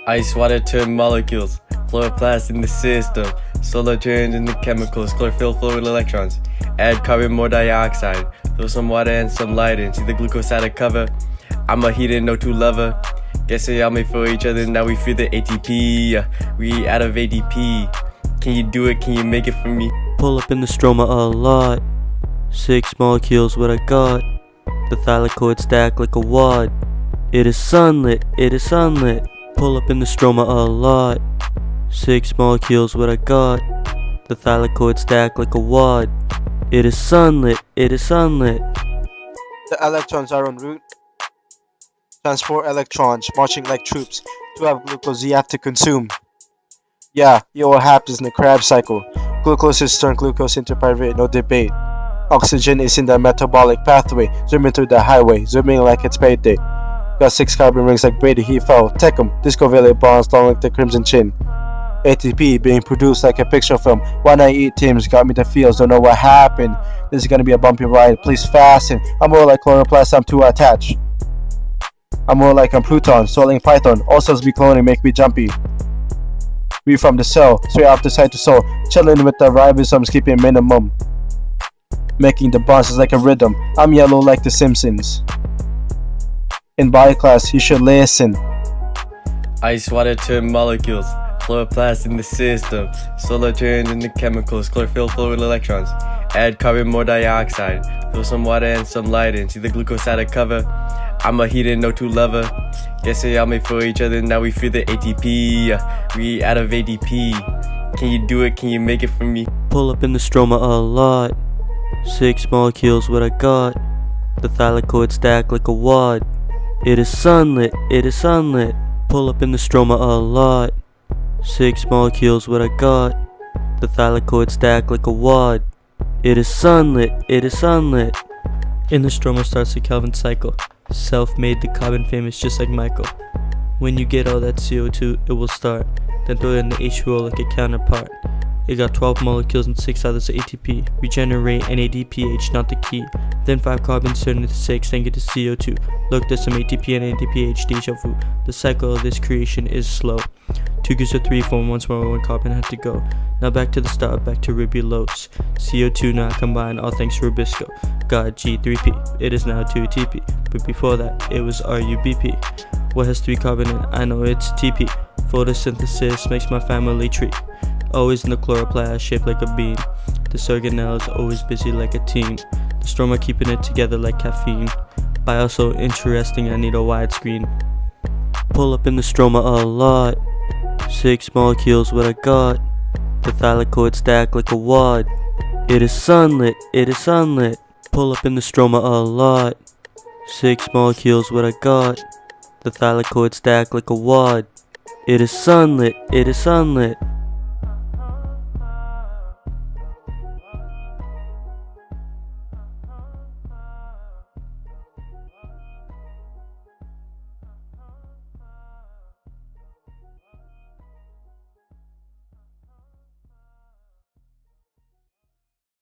Ice water turn molecules, chloroplast in the system, solar turns into chemicals, chlorophyll fluid electrons. Add carbon more dioxide, throw some water and some light in, see the glucose out of cover. I'm a heater, no two lover. Guess we all made for each other, now we feel the ATP. We out of ADP. Can you do it? Can you make it for me? Pull up in the stroma a lot. 6 molecules, what I got. The thylakoid stack like a wad. It is sunlit, it is sunlit. Pull up in the stroma a lot. 6 molecules, what I got. The thylakoid stack like a wad. It is sunlit, it is sunlit. The electrons are en route. Transport electrons, marching like troops. To have glucose you have to consume. Yeah, what happens in the Krebs cycle. Glucose is turned glucose into pyruvate, no debate. Oxygen is in the metabolic pathway, zooming through the highway, zooming like it's payday. Got 6 carbon rings like Brady, he fell. Tech 'em, discovalent bonds long like the crimson chin. ATP being produced like a picture film. One I eat teams got me the feels, don't know what happened. This is gonna be a bumpy ride, please fasten. I'm more like chloroplast, I'm too attached. I'm more like I'm Pluton, swallowing Python. All cells be cloning, make me jumpy. We from the cell, straight off the side to soul. Chilling with the ribosomes, keeping minimum. Making the bonds is like a rhythm. I'm yellow like the Simpsons. In bio class, you should listen. Ice water turn molecules, chloroplast in the system, solar turns into chemicals, chlorophyll fluid electrons. Add carbon more dioxide, throw some water and some light in, see the glucose out of cover. I'm a heater, no two lover. Guess we all made for each other, now we feel the ATP. We out of ADP. Can you do it? Can you make it for me? Pull up in the stroma a lot. 6 molecules, what I got. The thylakoid stack like a wad. It is sunlit, it is sunlit. Pull up in the stroma a lot. 6 molecules, what I got. The thylakoid stack like a wad. It is sunlit, it is sunlit. In the stroma starts the Kelvin cycle. Self-made the carbon famous just like Michael. When you get all that CO2, it will start. Then throw in the H2O like a counterpart. It got 12 molecules and 6 others ATP. Regenerate NADPH, not the key. Then 5 carbons turn into 6, then get to CO2. Look, there's some ATP and NADPH, deja vu. The cycle of this creation is slow. 2 gives to 3 form, once more 1 carbon had to go. Now back to the start, back to ribulose. CO2 now combined, all thanks to Rubisco. Got G3P, it is now 2 TP. But before that, it was RUBP. What has 3 carbon in? I know it's TP. Photosynthesis makes my family tree. Always in the chloroplast, shaped like a bean. The organelle is always busy like a teen. The stroma keeping it together like caffeine. Bio so interesting, I need a widescreen. Pull up in the stroma a lot. 6 molecules, what I got. The thylakoid stack like a wad. It is sunlit, it is sunlit. Pull up in the stroma a lot. 6 molecules, what I got. The thylakoid stack like a wad. It is sunlit, it is sunlit.